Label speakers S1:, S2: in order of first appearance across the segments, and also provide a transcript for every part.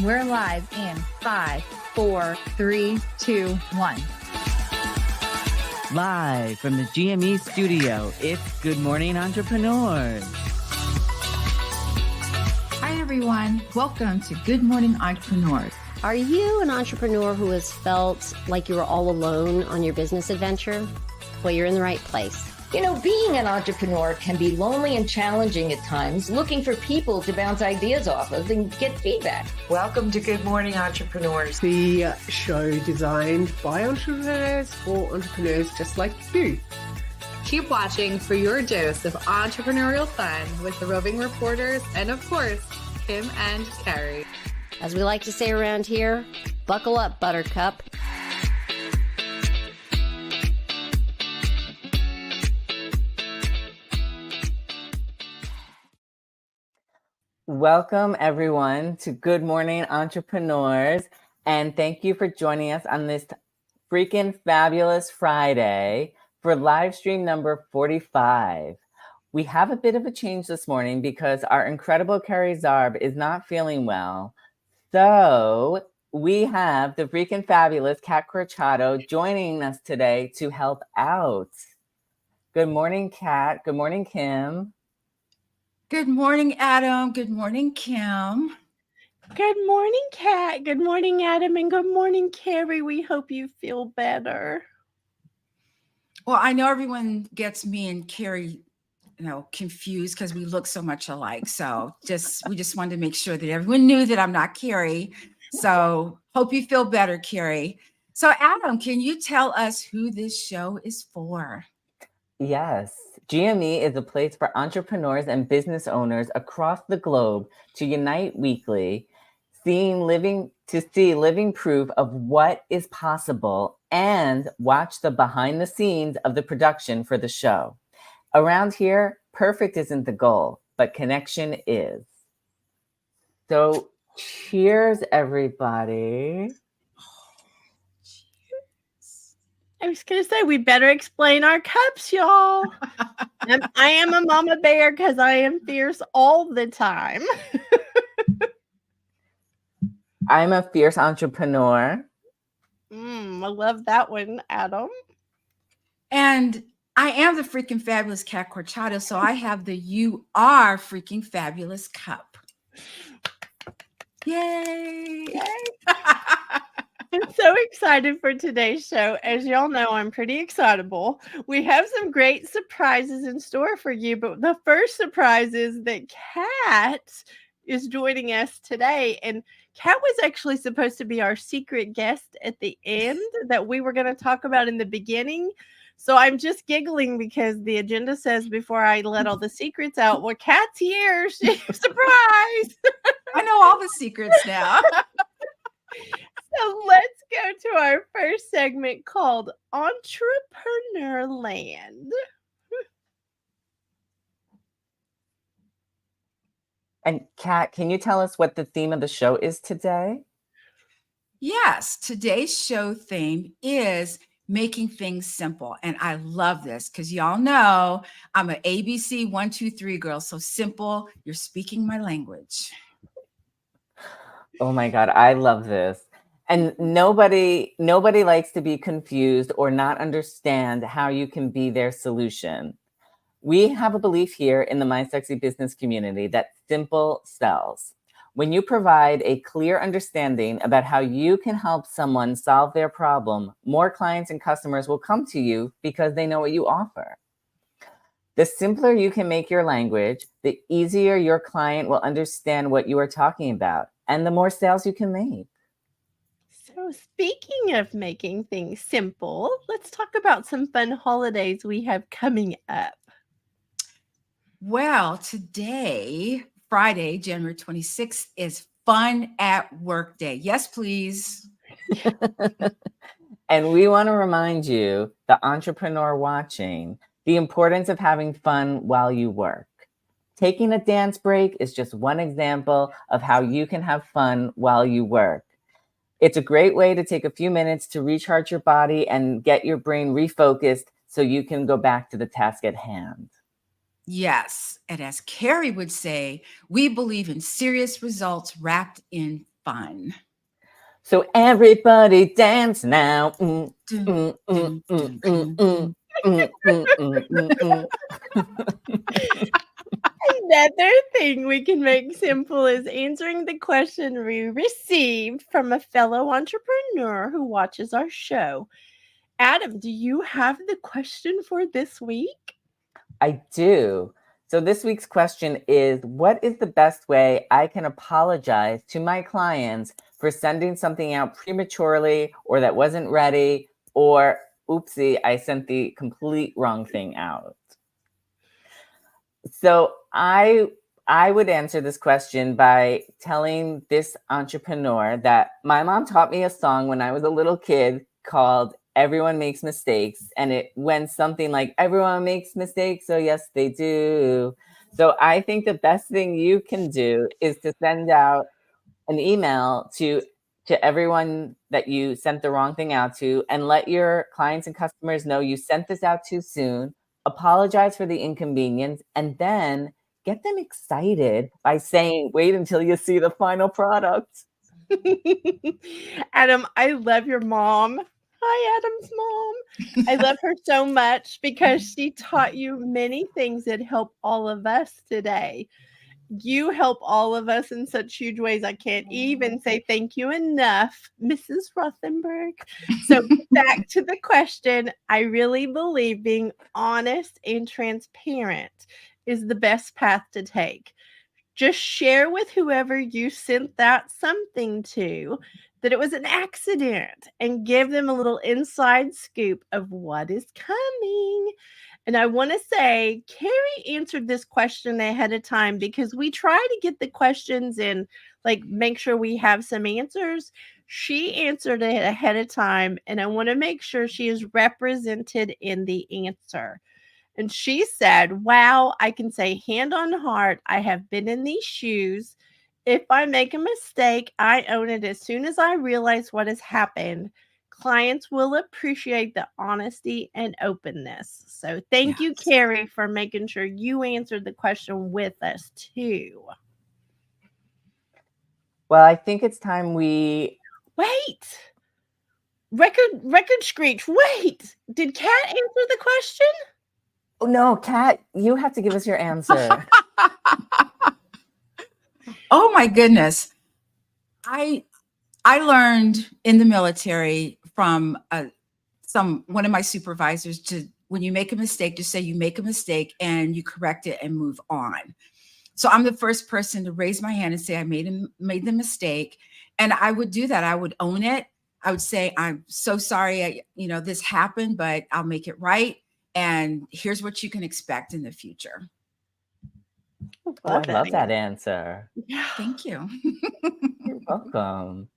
S1: We're live in 5, 4, 3, 2, 1.
S2: Live from the GME studio, it's Good Morning Entrepreneurs.
S1: Hi, everyone. Welcome to Good Morning Entrepreneurs.
S3: Are you an entrepreneur who has felt like you were all alone on your business adventure? Well, you're in the right place.
S4: You know, being an entrepreneur can be lonely and challenging at times, looking for people to bounce ideas off of and get feedback.
S5: Welcome to Good Morning Entrepreneurs,
S6: the show designed by entrepreneurs for entrepreneurs just like you.
S7: Keep watching for your dose of entrepreneurial fun with the roving reporters and, of course, Kim and Kerry.
S3: As we like to say around here, buckle up, Buttercup.
S2: Welcome, everyone, to Good Morning Entrepreneurs, and thank you for joining us on this freaking fabulous Friday for live stream number 45. We have a bit of a change this morning because our incredible Kerry Zarb is not feeling well. So we have the freaking fabulous Kat Corchado joining us today to help out. Good morning, Kat. Good morning, Kim.
S1: Good morning, Adam. Good morning, Kim.
S8: Good morning, Kat. Good morning, Adam. And good morning, Kerry. We hope you feel better.
S1: Well, I know everyone gets me and Kerry, confused because we look so much alike. So we just wanted to make sure that everyone knew that I'm not Kerry. So hope you feel better, Kerry. So Adam, can you tell us who this show is for?
S2: Yes. GME is a place for entrepreneurs and business owners across the globe to unite weekly, see living proof of what is possible and watch the behind the scenes of the production for the show. Around here, perfect isn't the goal, but connection is. So cheers, everybody.
S8: I was going to say, we better explain our cups, y'all. I am a mama bear because I am fierce all the time.
S2: I'm a fierce entrepreneur.
S8: I love that one, Adam.
S1: And I am the freaking fabulous Kat Corchado, so I have the You Are Freaking Fabulous cup. Yay! Yay.
S8: I'm so excited for today's show. As y'all know, I'm pretty excitable. We have some great surprises in store for you, but the first surprise is that Kat is joining us today. And Kat was actually supposed to be our secret guest at the end that we were going to talk about in the beginning. So I'm just giggling because the agenda says before I let all the secrets out, well, Kat's here. She's surprised.
S1: I know all the secrets now.
S8: So let's go to our first segment called Entrepreneur Land.
S2: And Kat, can you tell us what the theme of the show is today?
S1: Yes, today's show theme is making things simple. And I love this because y'all know I'm an ABC 1, 2, 3 girl. So simple, you're speaking my language.
S2: Oh my God, I love this. And nobody likes to be confused or not understand how you can be their solution. We have a belief here in the My Sexy Business community that simple sells. When you provide a clear understanding about how you can help someone solve their problem, more clients and customers will come to you because they know what you offer. The simpler you can make your language, the easier your client will understand what you are talking about, and the more sales you can make.
S8: So speaking of making things simple, let's talk about some fun holidays we have coming up.
S1: Well, today, Friday, January 26th, is Fun at Work Day. Yes, please.
S2: And we want to remind you, the entrepreneur watching, the importance of having fun while you work. Taking a dance break is just one example of how you can have fun while you work. It's a great way to take a few minutes to recharge your body and get your brain refocused so you can go back to the task at hand.
S1: Yes. And as Kerry would say, we believe in serious results wrapped in fun.
S2: So everybody dance now.
S1: Dun, dun, dun, dun.
S8: Another thing we can make simple is answering the question we received from a fellow entrepreneur who watches our show. Adam, do you have the question for this week?
S2: I do. So this week's question is, what is the best way I can apologize to my clients for sending something out prematurely or that wasn't ready, or oopsie, I sent the complete wrong thing out? So I would answer this question by telling this entrepreneur that my mom taught me a song when I was a little kid called Everyone Makes Mistakes. And it went something like, everyone makes mistakes, so yes, they do. So I think the best thing you can do is to send out an email to everyone that you sent the wrong thing out to, and let your clients and customers know you sent this out too soon. Apologize for the inconvenience, and then get them excited by saying, wait until you see the final product.
S8: Adam, I love your mom. Hi, Adam's mom. I love her so much because she taught you many things that help all of us today. You help all of us in such huge ways. I can't even say thank you enough, Mrs. Rothenberg. So back to the question, I really believe being honest and transparent is the best path to take. Just share with whoever you sent that something to that it was an accident, and give them a little inside scoop of what is coming. And I want to say, Carrie answered this question ahead of time because we try to get the questions and like make sure we have some answers. She answered it ahead of time, and I want to make sure she is represented in the answer. And she said, wow, I can say hand on heart, I have been in these shoes. If I make a mistake, I own it as soon as I realize what has happened. Clients will appreciate the honesty and openness. So thank you,
S1: Yes.
S8: Carrie, for making sure you answered the question with us too.
S2: Well, I think it's time we...
S8: Wait. Record screech. Wait. Did Kat answer the question?
S2: Oh, no, Kat, you have to give us your answer.
S1: Oh my goodness. I learned in the military from one of my supervisors to, when you make a mistake, just say you make a mistake and you correct it and move on. So I'm the first person to raise my hand and say I made the mistake, and I would do that. I would own it. I would say, I'm so sorry, this happened, but I'll make it right. And here's what you can expect in the future.
S2: Oh, I love that answer.
S8: Yeah.
S1: Thank you.
S2: You're welcome.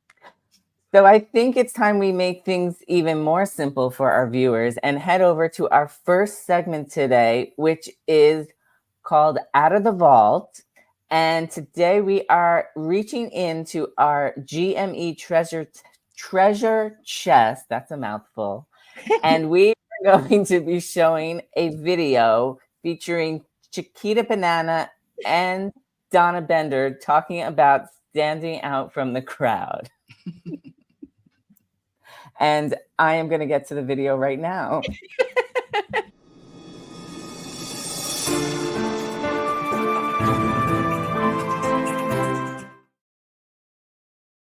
S2: So I think it's time we make things even more simple for our viewers and head over to our first segment today, which is called Out of the Vault. And today we are reaching into our GME treasure chest. That's a mouthful. And we are going to be showing a video featuring Chiquita Banana and Donna Bender talking about standing out from the crowd. And I am going to get to the video right now.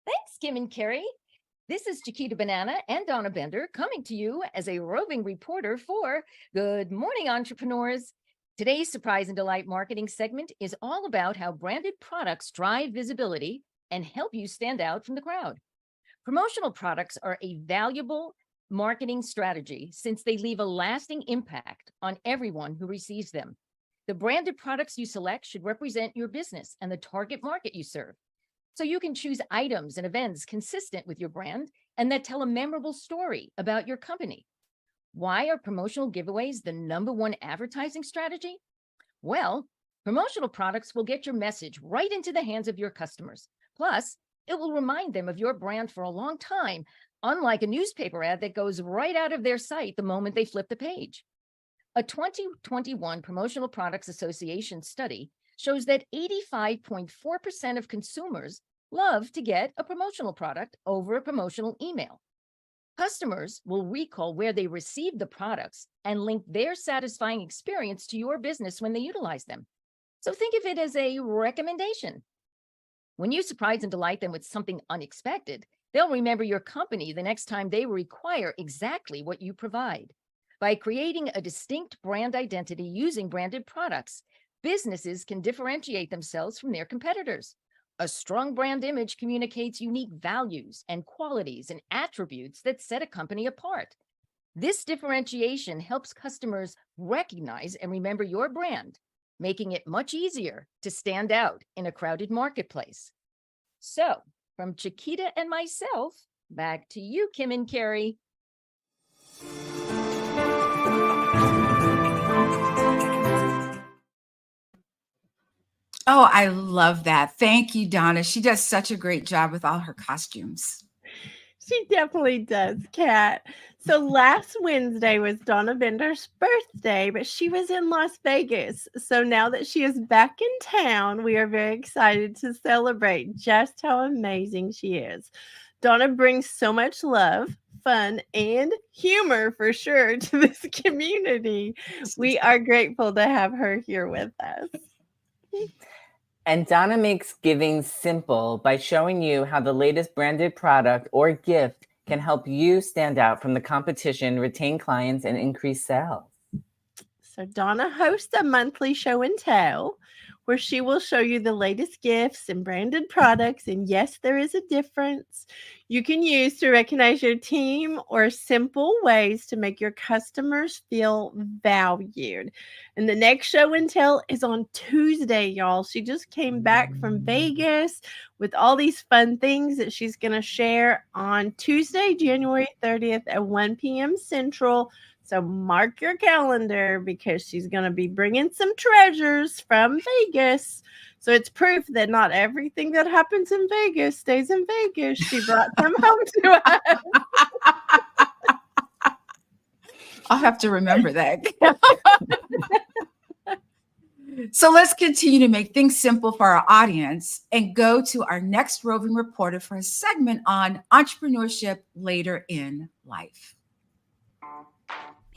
S4: Thanks, Kim and Carrie. This is Chiquita Banana and Donna Bender coming to you as a roving reporter for Good Morning Entrepreneurs. Today's Surprise and Delight marketing segment is all about how branded products drive visibility and help you stand out from the crowd. Promotional products are a valuable marketing strategy since they leave a lasting impact on everyone who receives them. The branded products you select should represent your business and the target market you serve. So you can choose items and events consistent with your brand and that tell a memorable story about your company. Why are promotional giveaways the #1 advertising strategy? Well, promotional products will get your message right into the hands of your customers. Plus, it will remind them of your brand for a long time, unlike a newspaper ad that goes right out of their sight the moment they flip the page. A 2021 Promotional Products Association study shows that 85.4% of consumers love to get a promotional product over a promotional email. Customers will recall where they received the products and link their satisfying experience to your business when they utilize them. So think of it as a recommendation. When you surprise and delight them with something unexpected, they'll remember your company the next time they require exactly what you provide. By creating a distinct brand identity using branded products, businesses can differentiate themselves from their competitors. A strong brand image communicates unique values and qualities and attributes that set a company apart. This differentiation helps customers recognize and remember your brand, making it much easier to stand out in a crowded marketplace. So, from Chiquita and myself, back to you, Kim and Kerry.
S1: Oh, I love that. Thank you, Donna. She does such a great job with all her costumes.
S8: She definitely does, Kat. So last Wednesday was Donna Bender's birthday, but she was in Las Vegas. So now that she is back in town, we are very excited to celebrate just how amazing she is. Donna brings so much love, fun, and humor for sure to this community. We are grateful to have her here with us.
S2: And Donna makes giving simple by showing you how the latest branded product or gift can help you stand out from the competition, retain clients, and increase sales.
S8: So Donna hosts a monthly show and tell where she will show you the latest gifts and branded products. And yes, there is a difference you can use to recognize your team or simple ways to make your customers feel valued. And the next show and tell is on Tuesday, y'all. She just came back from Vegas with all these fun things that she's going to share on Tuesday, January 30th at 1 p.m. Central. So mark your calendar because she's going to be bringing some treasures from Vegas. So it's proof that not everything that happens in Vegas stays in Vegas. She brought them home to us.
S1: I'll have to remember that. So let's continue to make things simple for our audience and go to our next roving reporter for a segment on entrepreneurship later in life.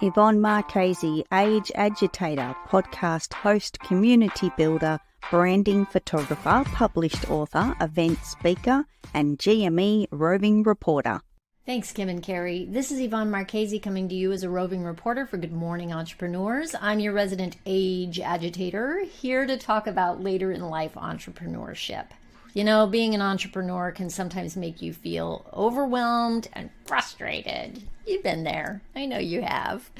S9: Yvonne Marchese, age agitator, podcast host, community builder, branding photographer, published author, event speaker, and GME roving reporter.
S3: Thanks, Kim and Kerry. This is Yvonne Marchese coming to you as a roving reporter for Good Morning Entrepreneurs. I'm your resident age agitator, here to talk about later in life entrepreneurship. You know, being an entrepreneur can sometimes make you feel overwhelmed and frustrated. You've been there. I know you have.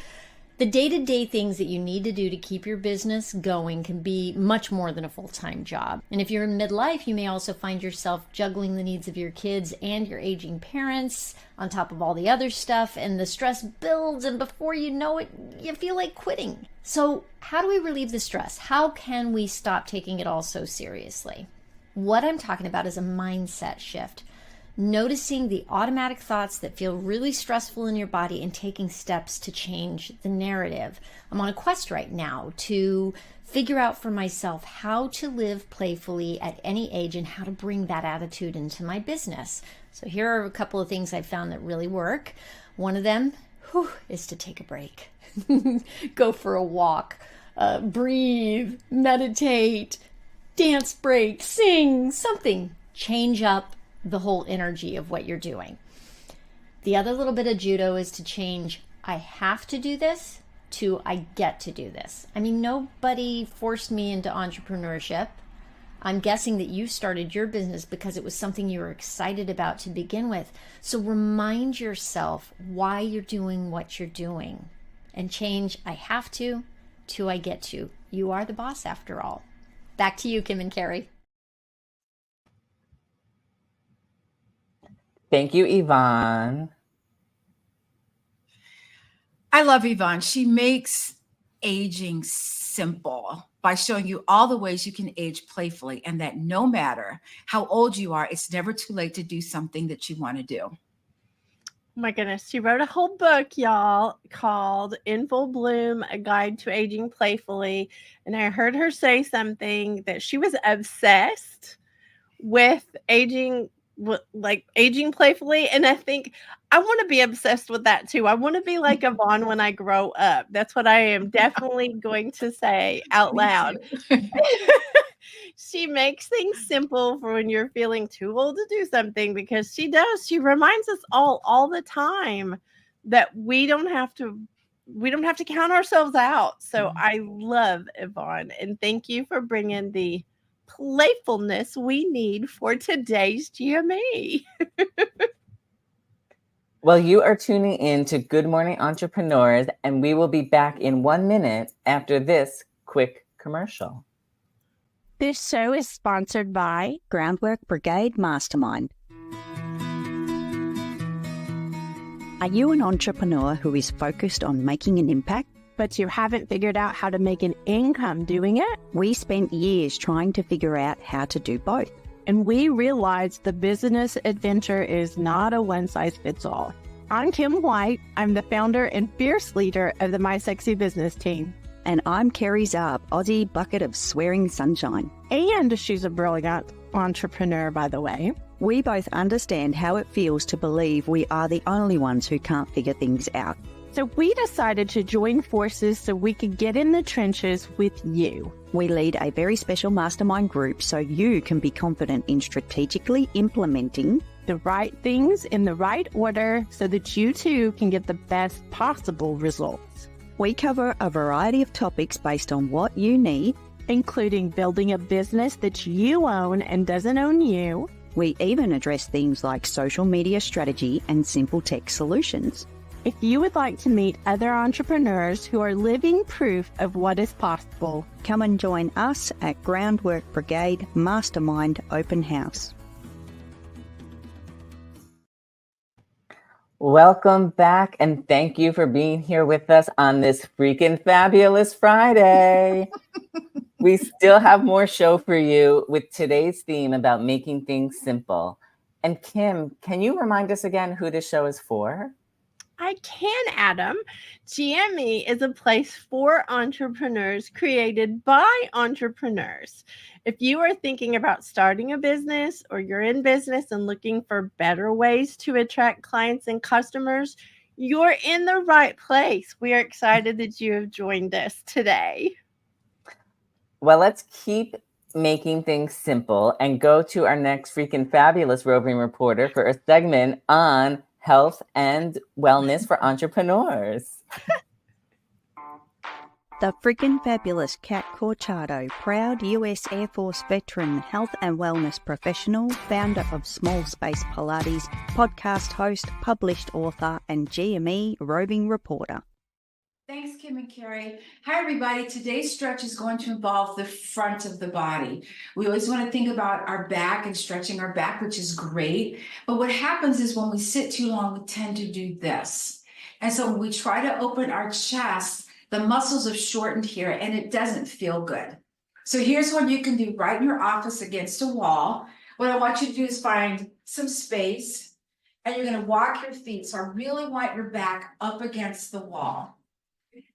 S3: The day-to-day things that you need to do to keep your business going can be much more than a full-time job. And if you're in midlife, you may also find yourself juggling the needs of your kids and your aging parents on top of all the other stuff, and the stress builds, and before you know it, you feel like quitting. So how do we relieve the stress? How can we stop taking it all so seriously? What I'm talking about is a mindset shift. Noticing the automatic thoughts that feel really stressful in your body and taking steps to change the narrative. I'm on a quest right now to figure out for myself how to live playfully at any age and how to bring that attitude into my business. So here are a couple of things I've found that really work. One of them is to take a break. Go for a walk, breathe, meditate, dance break, sing, something. Change up the whole energy of what you're doing. The other little bit of judo is to change I have to do this to I get to do this. I mean, nobody forced me into entrepreneurship. I'm guessing that you started your business because it was something you were excited about to begin with. So remind yourself why you're doing what you're doing and change I have to I get to. You are the boss after all. Back to you, Kim and Kerry.
S2: Thank you, Yvonne.
S1: I love Yvonne. She makes aging simple by showing you all the ways you can age playfully, and that no matter how old you are, it's never too late to do something that you want to do.
S8: Oh my goodness. She wrote a whole book, y'all, called In Full Bloom, A Guide to Aging Playfully. And I heard her say something that she was obsessed with aging, like aging playfully. And I think I want to be obsessed with that too. I want to be like Yvonne when I grow up. That's what I am definitely going to say out loud. She makes things simple for when you're feeling too old to do something, because she does. She reminds us all the time that we don't have to count ourselves out. So I love Yvonne, and thank you for bringing the playfulness we need for today's GME.
S2: Well, you are tuning in to Good Morning Entrepreneurs, and we will be back in 1 minute after this quick commercial.
S9: This show is sponsored by Groundwork Brigade Mastermind. Are you an entrepreneur who is focused on making an impact,
S8: But you haven't figured out how to make an income doing it?
S9: We spent years trying to figure out how to do both.
S8: And we realized the business adventure is not a one-size-fits-all. I'm Kim White. I'm the founder and fierce leader of the My Sexy Business team.
S9: And I'm Kerry Zarb, Aussie bucket of swearing sunshine.
S8: And she's a brilliant entrepreneur, by the way.
S9: We both understand how it feels to believe we are the only ones who can't figure things out.
S8: So we decided to join forces so we could get in the trenches with you.
S9: We lead a very special mastermind group so you can be confident in strategically implementing
S8: the right things in the right order so that you too can get the best possible results.
S9: We cover a variety of topics based on what you need,
S8: including building a business that you own and doesn't own you.
S9: We even address things like social media strategy and simple tech solutions.
S8: If you would like to meet other entrepreneurs who are living proof of what is possible,
S9: come and join us at Groundwork Brigade Mastermind Open House.
S2: Welcome back, and thank you for being here with us on this freaking fabulous Friday. We still have more show for you with today's theme about making things simple. And Kim, can you remind us again who this show is for?
S8: I can, Adam. GME is a place for entrepreneurs created by entrepreneurs. If you are thinking about starting a business, or you're in business and looking for better ways to attract clients and customers, you're in the right place. We are excited that you have joined us today.
S2: Well, let's keep making things simple and go to our next freaking fabulous roving reporter for a segment on health and wellness for entrepreneurs.
S9: The freaking fabulous Kat Corchado, proud US Air Force veteran, health and wellness professional, founder of Small Space Pilates, podcast host, published author, and GME roving reporter.
S1: Thanks, Kim and Kerry. Hi, everybody. Today's stretch is going to involve the front of the body. We always want to think about our back and stretching our back, which is great. But what happens is when we sit too long, we tend to do this. And so when we try to open our chest, the muscles have shortened here and it doesn't feel good. So here's what you can do right in your office against a wall. What I want you to do is find some space, and you're going to walk your feet. So I really want your back up against the wall.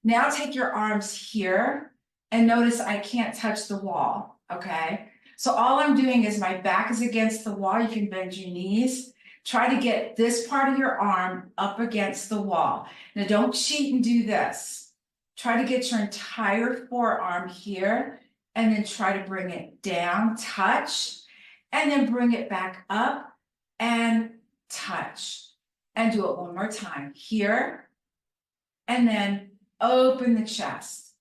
S1: Now take your arms here and notice I can't touch the wall, okay? So all I'm doing is my back is against the wall. You can bend your knees. Try to get this part of your arm up against the wall. Now don't cheat and do this. Try to get your entire forearm here and then try to bring it down, touch, and then bring it back up and touch. And do it one more time. Here, and then open the chest.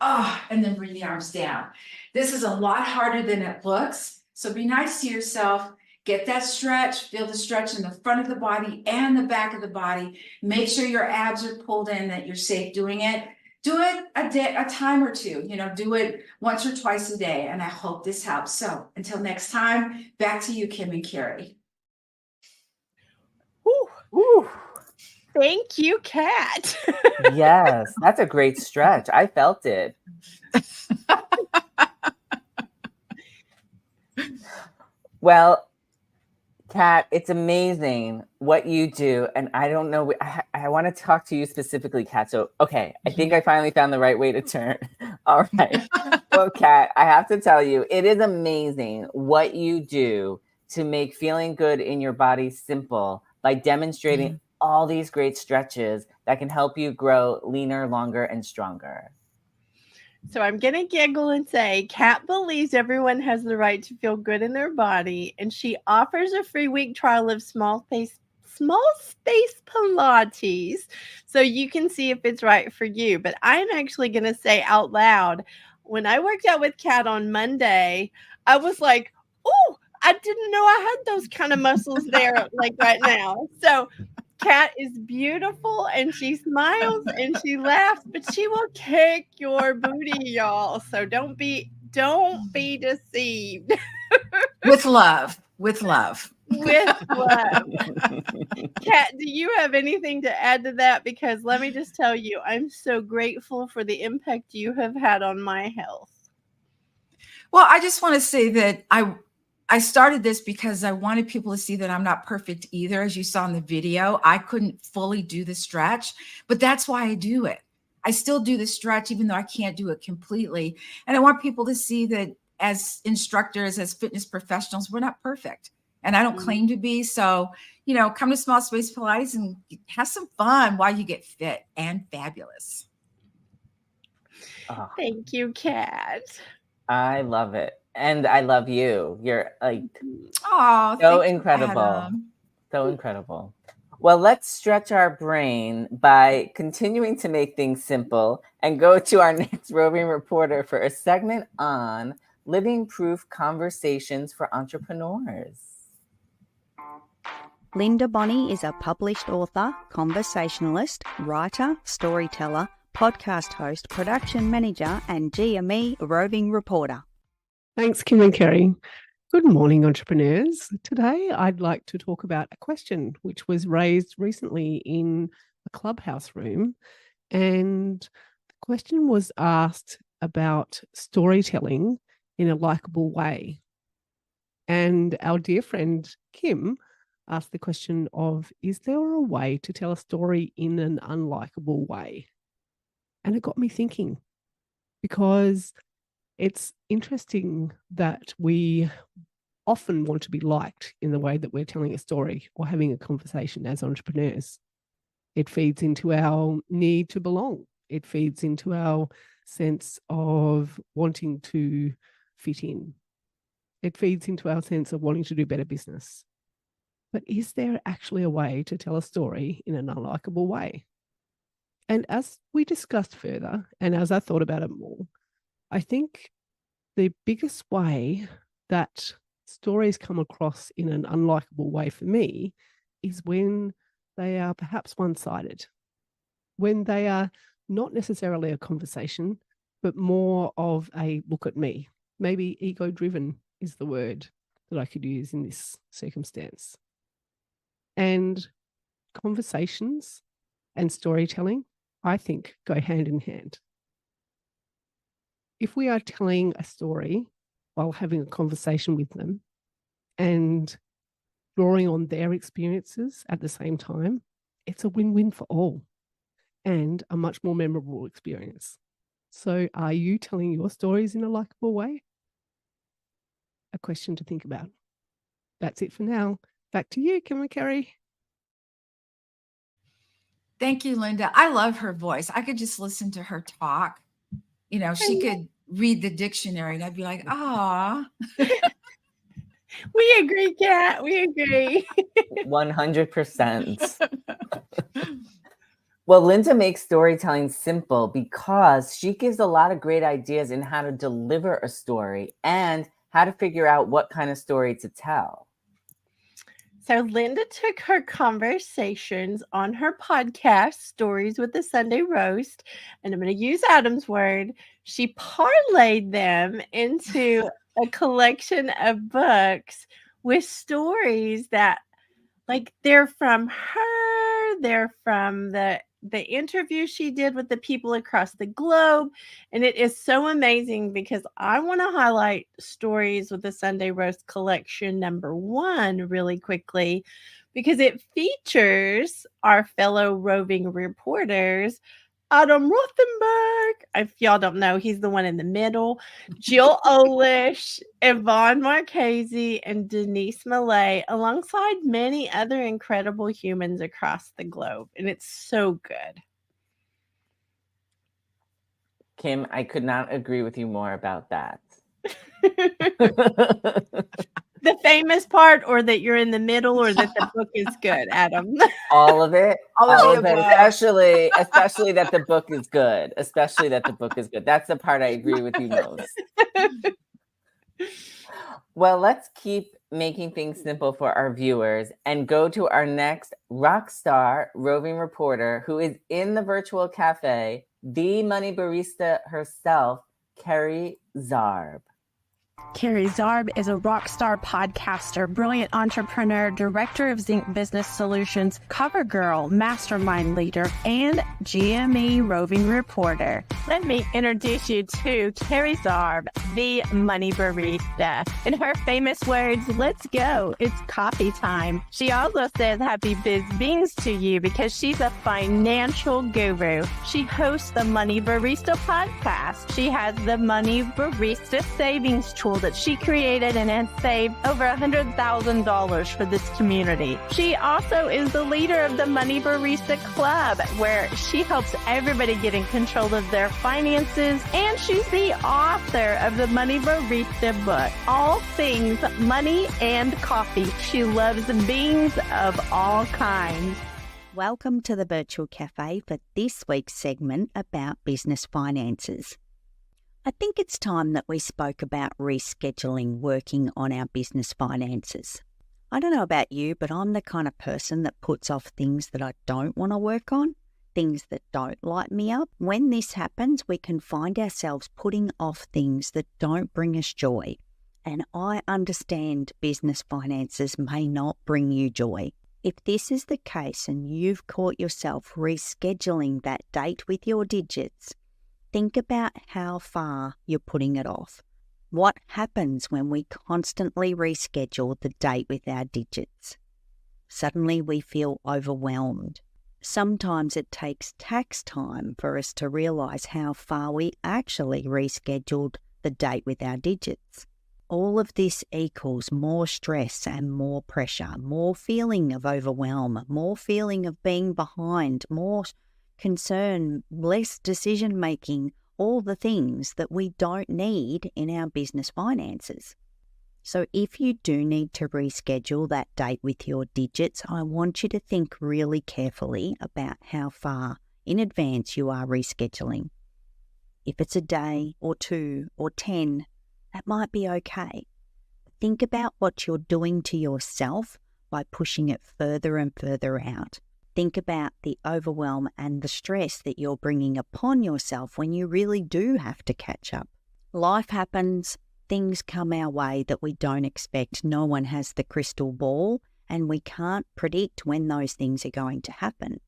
S1: And then bring the arms down. This is a lot harder than it looks. So be nice to yourself. Get that stretch. Feel the stretch in the front of the body and the back of the body. Make sure your abs are pulled in, that you're safe doing it. Do it a time or two. Do it once or twice a day. And I hope this helps. So until next time, back to you, Kim and Kerry.
S8: Ooh. Thank you, Kat.
S2: Yes, that's a great stretch. I felt it. Well, Kat, it's amazing what you do. And I don't know, I want to talk to you specifically, Kat. So, okay, I think I finally found the right way to turn. All right. Well, Kat, I have to tell you, it is amazing what you do to make feeling good in your body simple by demonstrating all these great stretches that can help you grow leaner, longer, and stronger.
S8: So I'm going to giggle and say, Kat believes everyone has the right to feel good in their body, and she offers a free week trial of small space Pilates so you can see if it's right for you. But I'm actually going to say out loud, when I worked out with Kat on Monday, I was like, oh, I didn't know I had those kind of muscles there like right now. So Kat is beautiful and she smiles and she laughs, but she will kick your booty, y'all. So don't be deceived.
S1: With love. With love.
S8: With love. Kat, do you have anything to add to that? Because let me just tell you, I'm so grateful for the impact you have had on my health.
S1: Well, I just want to say that I started this because I wanted people to see that I'm not perfect either. As you saw in the video, I couldn't fully do the stretch, but that's why I do it. I still do the stretch, even though I can't do it completely. And I want people to see that as instructors, as fitness professionals, we're not perfect. And I don't claim to be. So, come to Small Space Pilates and have some fun while you get fit and fabulous.
S2: Oh,
S8: Thank you, Kat.
S2: I love it. And I love you. You're like
S1: so
S2: incredible.
S1: Adam.
S2: So incredible. Well, let's stretch our brain by continuing to make things simple and go to our next roving reporter for a segment on living proof conversations for entrepreneurs.
S9: Linda Bonney is a published author, conversationalist, writer, storyteller, podcast host, production manager, and GME roving reporter.
S6: Thanks, Kim and Kerry. Good morning, entrepreneurs. Today, I'd like to talk about a question which was raised recently in a Clubhouse room. And the question was asked about storytelling in a likable way. And our dear friend, Kim, asked the question of, is there a way to tell a story in an unlikable way? And it got me thinking, because it's interesting that we often want to be liked in the way that we're telling a story or having a conversation as entrepreneurs. It feeds into our need to belong. It feeds into our sense of wanting to fit in. It feeds into our sense of wanting to do better business. But is there actually a way to tell a story in an unlikable way? And as we discussed further, and as I thought about it more, I think the biggest way that stories come across in an unlikable way for me is when they are perhaps one-sided, when they are not necessarily a conversation, but more of a look at me. Maybe ego-driven is the word that I could use in this circumstance. And conversations and storytelling, I think, go hand in hand. If we are telling a story while having a conversation with them and drawing on their experiences at the same time, it's a win-win for all and a much more memorable experience. So are you telling your stories in a likable way? A question to think about. That's it for now. Back to you, Kim and Kerry.
S1: Thank you, Linda. I love her voice. I could just listen to her talk. She could read the dictionary and I'd be like, ah.
S8: We agree, Kat. We agree.
S2: 100%. Well, Linda makes storytelling simple because she gives a lot of great ideas in how to deliver a story and how to figure out what kind of story to tell.
S8: So Linda took her conversations on her podcast, Stories with the Sunday Roast, and I'm going to use Adam's word. She parlayed them into a collection of books with stories that, like, they're from her, they're from the interview she did with the people across the globe. And it is so amazing because I want to highlight Stories with the Sunday Roast collection #1 really quickly, because it features our fellow roving reporters, Adam Rothenberg if y'all don't know, he's the one in the middle. Jill Olish, Yvonne Marchese, and Denise Millay, alongside many other incredible humans across the globe. And it's so good.
S2: Kim, I could not agree with you more about that.
S8: The famous part, or that you're in the middle, or that the book is good, Adam?
S2: All of it.
S1: All of the
S2: it,
S1: above.
S2: especially that the book is good. Especially that the book is good. That's the part I agree with you most. Well, let's keep making things simple for our viewers and go to our next rock star roving reporter who is in the virtual cafe, the money barista herself, Kerry Zarb.
S10: Kerry Zarb is a rock star podcaster, brilliant entrepreneur, director of Zinc Business Solutions, cover girl, mastermind leader, and GME roving reporter.
S8: Let me introduce you to Kerry Zarb, the money barista. In her famous words, let's go, it's coffee time. She also says happy biz beans to you because she's a financial guru. She hosts the Money Barista podcast. She has the Money Barista savings tool that she created and has saved over $100,000 for this community. She also is the leader of the Money Barista Club, where she helps everybody get in control of their finances, and she's the author of the Money Barista book, All Things Money and Coffee. She loves beans of all kinds.
S9: Welcome to the Virtual Cafe for this week's segment about business finances. I think it's time that we spoke about rescheduling working on our business finances. I don't know about you, but I'm the kind of person that puts off things that I don't want to work on, things that don't light me up. When this happens, we can find ourselves putting off things that don't bring us joy. And I understand business finances may not bring you joy. If this is the case and you've caught yourself rescheduling that date with your digits, think about how far you're putting it off. What happens when we constantly reschedule the date with our digits? Suddenly we feel overwhelmed. Sometimes it takes tax time for us to realise how far we actually rescheduled the date with our digits. All of this equals more stress and more pressure, more feeling of overwhelm, more feeling of being behind, more concern, less decision making, all the things that we don't need in our business finances. So if you do need to reschedule that date with your digits, I want you to think really carefully about how far in advance you are rescheduling. If it's a day or 2 or 10, that might be okay. Think about what you're doing to yourself by pushing it further and further out. Think about the overwhelm and the stress that you're bringing upon yourself when you really do have to catch up. Life happens, things come our way that we don't expect. No one has the crystal ball, and we can't predict when those things are going to happen.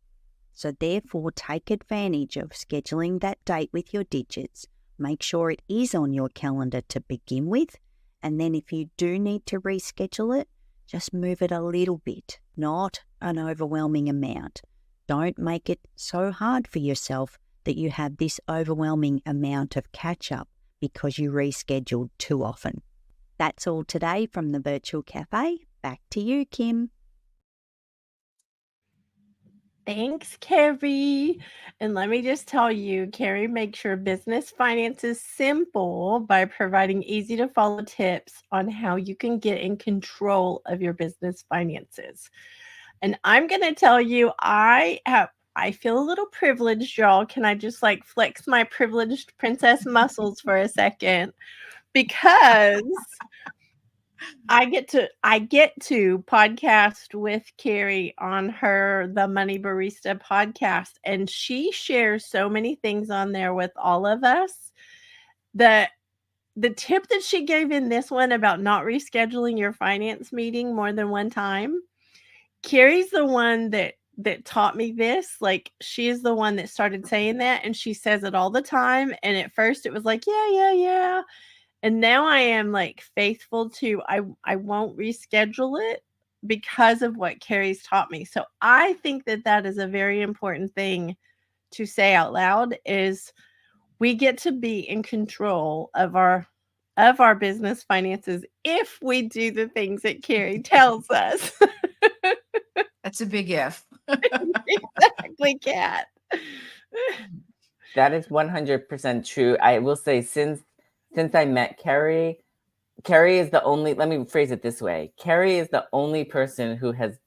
S9: So therefore, take advantage of scheduling that date with your digits. Make sure it is on your calendar to begin with, and then if you do need to reschedule it, just move it a little bit, not an overwhelming amount. Don't make it so hard for yourself that you have this overwhelming amount of catch-up because you rescheduled too often. That's all today from the Virtual Cafe. Back to you, Kim.
S8: Thanks, Kerry. And let me just tell you, Kerry makes your business finances simple by providing easy to follow tips on how you can get in control of your business finances. And I'm going to tell you, I feel a little privileged, y'all. Can I just flex my privileged princess muscles for a second? Because I get to podcast with Kerry on the Money Barista podcast, and she shares so many things on there with all of us. The tip that she gave in this one about not rescheduling your finance meeting more than one time, Kerry's the one that taught me this. She is the one that started saying that, and she says it all the time. And at first it was yeah. And now I am faithful to, I won't reschedule it because of what Kerry's taught me. So I think that is a very important thing to say out loud, is we get to be in control of our business finances if we do the things that Carrie tells us.
S1: That's a big if.
S8: Exactly, Kat.
S2: That is 100% true. I will say, since I met Kerry is the only, let me phrase it this way. Kerry is the only person who has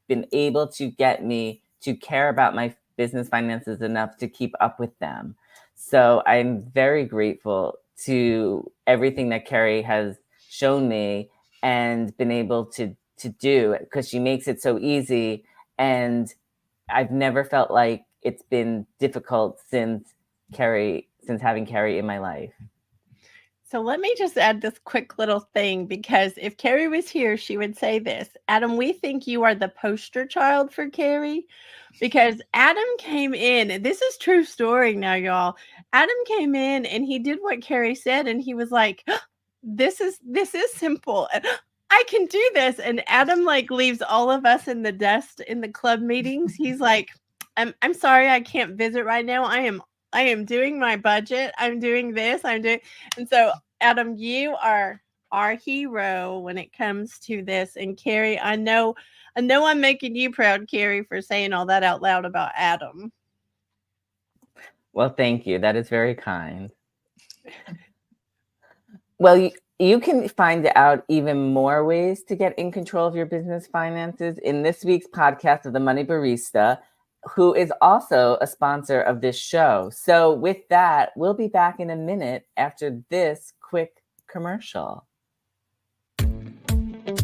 S2: been able to get me to care about my business finances enough to keep up with them. So I'm very grateful to everything that Kerry has shown me and been able to do, because she makes it so easy. And I've never felt like it's been difficult since having Kerry in my life.
S8: So let me just add this quick little thing, because if Carrie was here, she would say this. Adam, we think you are the poster child for Carrie, because Adam came in, and this is true story now, y'all. Adam came in and he did what Carrie said, and he was like, this is simple. And I can do this. And Adam like leaves all of us in the dust in the club meetings. He's like, I'm sorry, I can't visit right now. I am doing my budget. I'm doing this. And so Adam, you are our hero when it comes to this. And Carrie, I know I'm making you proud, Carrie, for saying all that out loud about Adam.
S2: Well, thank you. That is very kind. Well, you can find out even more ways to get in control of your business finances in this week's podcast of The Money Barista, who is also a sponsor of this show. So with that, we'll be back in a minute after this quick commercial.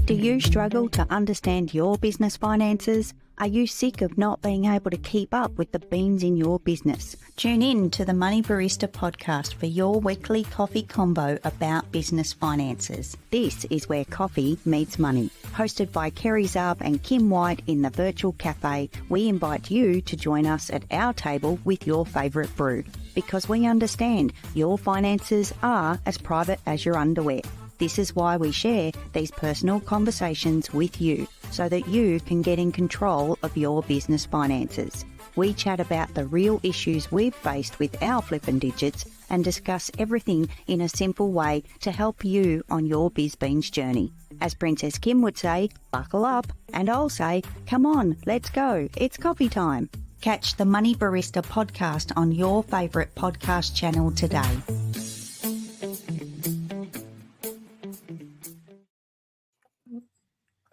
S9: Do you struggle to understand your business finances? Are you sick of not being able to keep up with the beans in your business? Tune in to the Money Barista podcast for your weekly coffee combo about business finances. This is where coffee meets money. Hosted by Kerry Zarb and Kim White in the virtual cafe, we invite you to join us at our table with your favourite brew, because we understand your finances are as private as your underwear. This is why we share these personal conversations with you, so that you can get in control of your business finances. We chat about the real issues we've faced with our flippin' digits and discuss everything in a simple way to help you on your BizBeans journey. As Princess Kim would say, buckle up, and I'll say, come on, let's go, it's coffee time. Catch the Money Barista podcast on your favourite podcast channel today.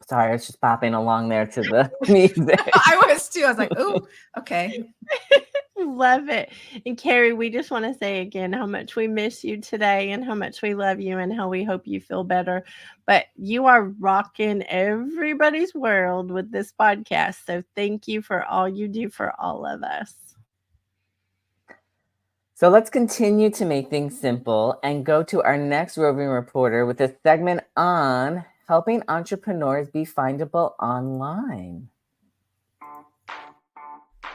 S2: Sorry, I was just popping along there to the music.
S1: I was too. I was like, oh, okay.
S8: Love it. And Carrie, we just want to say again how much we miss you today and how much we love you and how we hope you feel better. But you are rocking everybody's world with this podcast. So thank you for all you do for all of us.
S2: So let's continue to make things simple and go to our next roving reporter with a segment on helping entrepreneurs be findable online.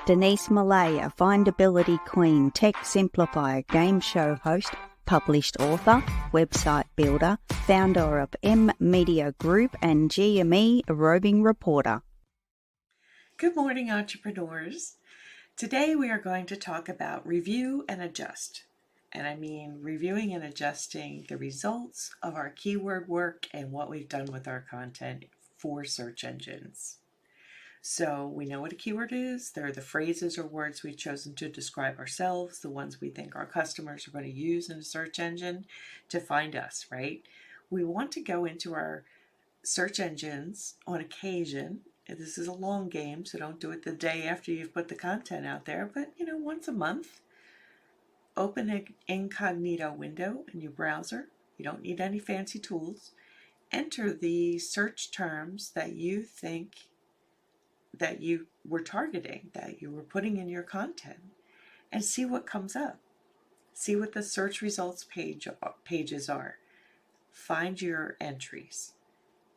S9: Denise Millay, a findability queen, tech simplifier, game show host, published author, website builder, founder of M Media Group and GME roving reporter.
S5: Good morning, entrepreneurs. Today we are going to talk about review and adjust. And I mean reviewing and adjusting the results of our keyword work and what we've done with our content for search engines. So we know what a keyword is. They're the phrases or words we've chosen to describe ourselves, the ones we think our customers are going to use in a search engine to find us, right? We want to go into our search engines on occasion. This is a long game, so don't do it the day after you've put the content out there, but once a month. Open an incognito window in your browser. You don't need any fancy tools. Enter the search terms that you think that you were targeting, that you were putting in your content, and see what comes up. See what the search results pages are. Find your entries.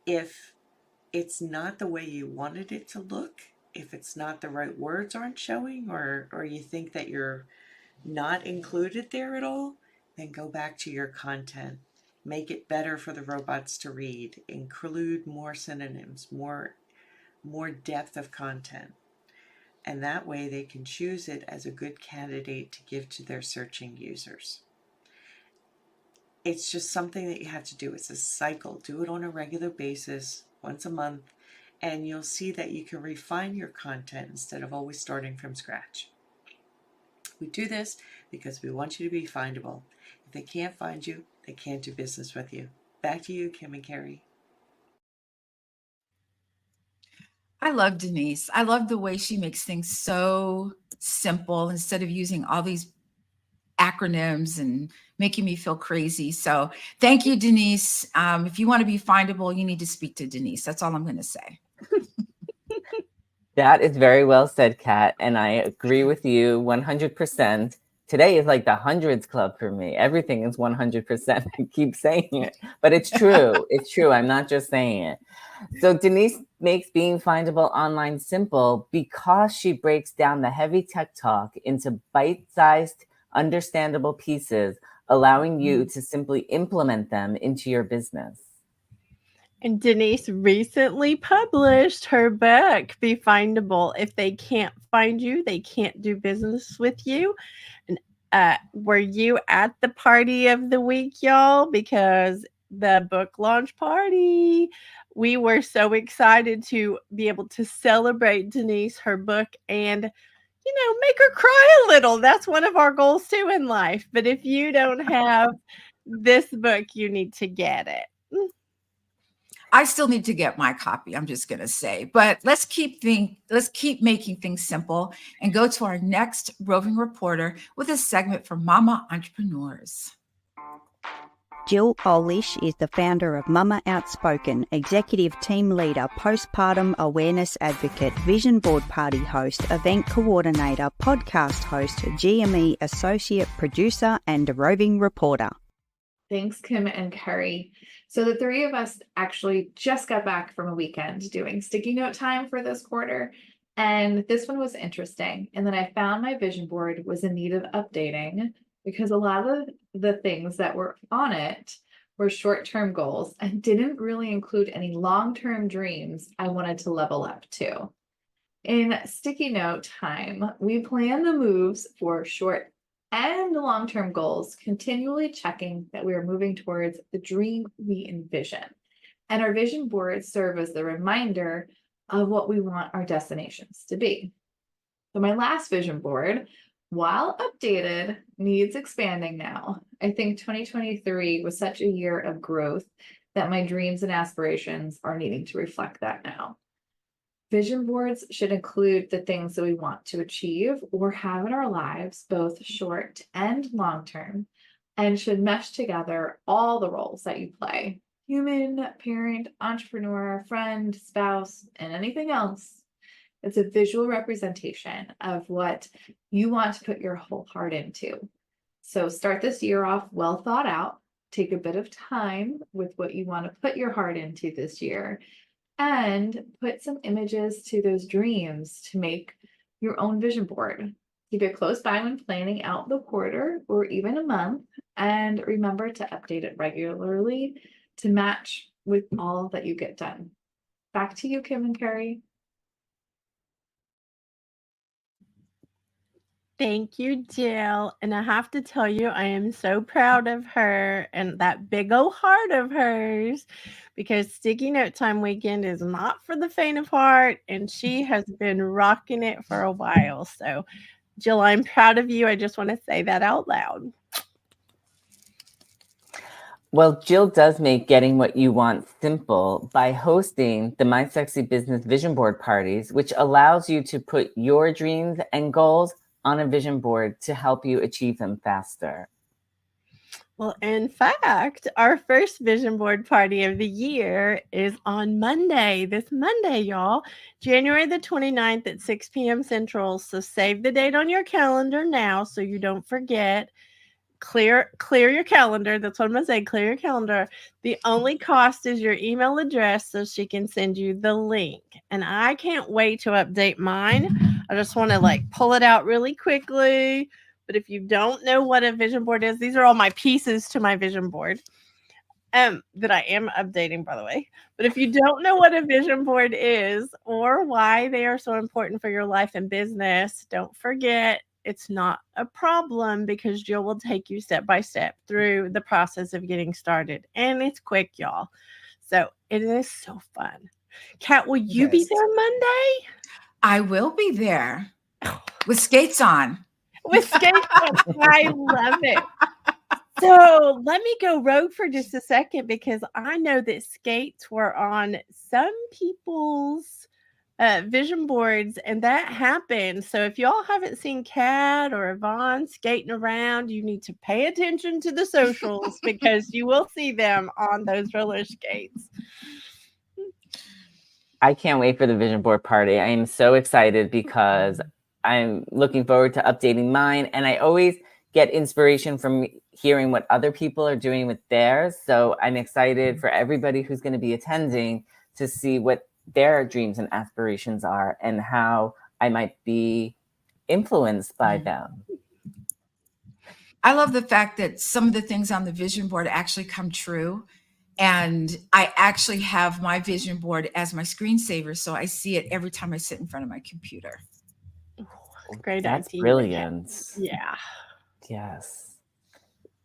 S5: If it's not the way you wanted it to look, if it's not the right words aren't showing, or you think that you're not included there at all, then go back to your content. Make it better for the robots to read. Include more synonyms, more depth of content. and that way they can choose it as a good candidate to give to their searching users. It's just something that you have to do. It's a cycle. Do it on a regular basis, once a month, and you'll see that you can refine your content instead of always starting from scratch. We do this because we want you to be findable. If they can't find you, they can't do business with you. Back to you, Kim and Kerry.
S1: I love Denise. I love the way she makes things so simple instead of using all these acronyms and making me feel crazy. So thank you, Denise. If you want to be findable, you need to speak to Denise. That's all I'm going to say.
S2: That is very well said, Kat. And I agree with you 100%. Today is like the hundreds club for me. Everything is 100%. I keep saying it, but it's true. It's true. I'm not just saying it. So Denise makes being findable online simple because she breaks down the heavy tech talk into bite-sized, understandable pieces, allowing you to simply implement them into your business.
S8: And Denise recently published her book, Be Findable. If they can't find you, they can't do business with you. And were you at the party of the week, y'all? Because the book launch party, we were so excited to be able to celebrate Denise, her book, and make her cry a little. That's one of our goals too in life. But if you don't have this book, you need to get it.
S1: I still need to get my copy, I'm just going to say, but let's keep making things simple and go to our next roving reporter with a segment for Mama Entrepreneurs.
S9: Jill Olish is the founder of Mama Outspoken, executive team leader, postpartum awareness advocate, vision board party host, event coordinator, podcast host, GME associate producer, and roving reporter.
S7: Thanks, Kim and Kerry. So the three of us actually just got back from a weekend doing sticky note time for this quarter. And this one was interesting. And then I found my vision board was in need of updating because a lot of the things that were on it were short-term goals and didn't really include any long-term dreams I wanted to level up to. In sticky note time, we plan the moves for short and long-term goals, continually checking that we are moving towards the dream we envision. And our vision boards serve as the reminder of what we want our destinations to be. So my last vision board, while updated, needs expanding now. I think 2023 was such a year of growth that my dreams and aspirations are needing to reflect that now. Vision boards should include the things that we want to achieve or have in our lives, both short and long term, and should mesh together all the roles that you play: human, parent, entrepreneur, friend, spouse, and anything else. It's a visual representation of what you want to put your whole heart into. So start this year off well thought out. Take a bit of time with what you want to put your heart into this year, and put some images to those dreams to make your own vision board. Keep it close by when planning out the quarter or even a month, and remember to update it regularly to match with all that you get done. Back to you, Kim and Kerry.
S8: Thank you, Jill. And I have to tell you, I am so proud of her and that big old heart of hers, because Sticky Note Time weekend is not for the faint of heart, and she has been rocking it for a while. So, Jill, I'm proud of you. I just want to say that out loud.
S2: Well, Jill does make getting what you want simple by hosting the My Sexy Business Vision Board parties, which allows you to put your dreams and goals on a vision board to help you achieve them faster.
S8: Well, in fact, our first vision board party of the year is on Monday, this Monday, y'all, January the 29th at 6 p.m. Central. So save the date on your calendar now so you don't forget. Clear your calendar. That's what I'm going to say. Clear your calendar. The only cost is your email address so she can send you the link. And I can't wait to update mine. I just want to pull it out really quickly. But if you don't know what a vision board is, these are all my pieces to my vision board. that I am updating, by the way. But if you don't know what a vision board is or why they are so important for your life and business, don't forget it's not a problem because Jill will take you step by step through the process of getting started. And it's quick, y'all. So it is so fun. Kat, will you be there Monday?
S1: I will be there with skates on.
S8: With skates on. I love it. So let me go rogue for just a second because I know that skates were on some people's vision boards and that happened. So if y'all haven't seen Kat or Yvonne skating around, you need to pay attention to the socials because you will see them on those roller skates.
S2: I can't wait for the vision board party. I am so excited because I'm looking forward to updating mine. And I always get inspiration from hearing what other people are doing with theirs. So I'm excited for everybody who's going to be attending to see what their dreams and aspirations are and how I might be influenced by them.
S1: I love the fact that some of the things on the vision board actually come true. And I actually have my vision board as my screensaver. So I see it every time I sit in front of my computer.
S8: Great
S2: That's
S8: idea.
S2: brilliant.
S8: Yeah.
S2: Yes.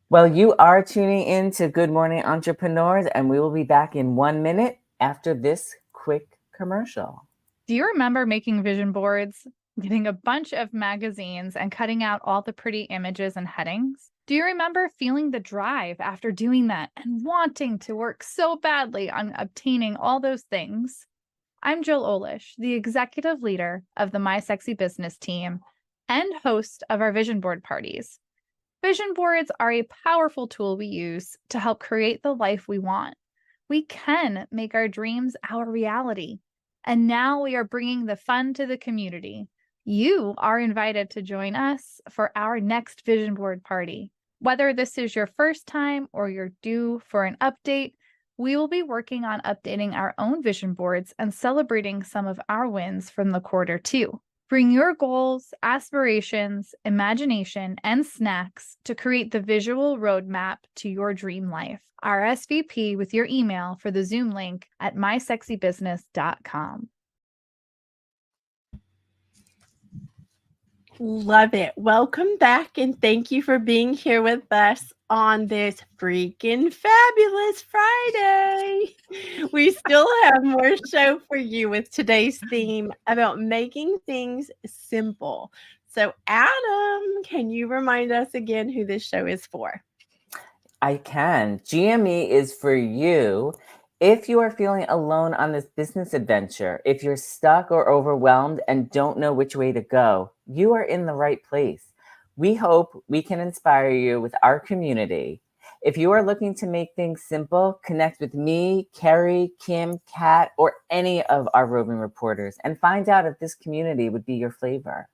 S2: Well, you are tuning in to Good Morning Entrepreneurs, and we will be back in 1 minute after this quick commercial.
S11: Do you remember making vision boards, getting a bunch of magazines and cutting out all the pretty images and headings? Do you remember feeling the drive after doing that and wanting to work so badly on obtaining all those things? I'm Jill Olish, the executive leader of the My Sexy Business team and host of our vision board parties. Vision boards are a powerful tool we use to help create the life we want. We can make our dreams our reality. And now we are bringing the fun to the community. You are invited to join us for our next vision board party. Whether this is your first time or you're due for an update, we will be working on updating our own vision boards and celebrating some of our wins from the quarter too. Bring your goals, aspirations, imagination, and snacks to create the visual roadmap to your dream life. RSVP with your email for the Zoom link at mysexybusiness.com.
S8: Love it. Welcome back and thank you for being here with us on this freaking fabulous Friday. We still have more show for you with today's theme about making things simple. So Adam, can you remind us again who this show is for?
S2: I can. GME is for you if you are feeling alone on this business adventure, if you're stuck or overwhelmed and don't know which way to go, you are in the right place. We hope we can inspire you with our community. If you are looking to make things simple, connect with me, Kerry, Kim, Kat, or any of our roving reporters and find out if this community would be your flavor.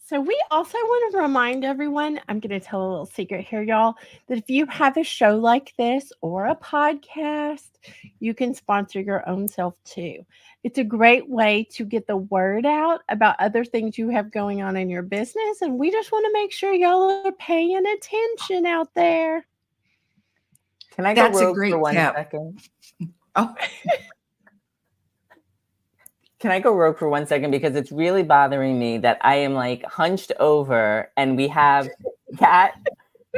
S8: So we also want to remind everyone, I'm going to tell a little secret here, y'all, that if you have a show like this or a podcast, you can sponsor your own self too. It's a great way to get the word out about other things you have going on in your business. And we just want to make sure y'all are paying attention out there.
S2: Can I go
S1: That's a
S2: rogue
S1: great
S2: for 1
S1: tip.
S2: second?
S1: Oh,
S2: Can I go rogue for 1 second? Because it's really bothering me that I am like hunched over and we have Kat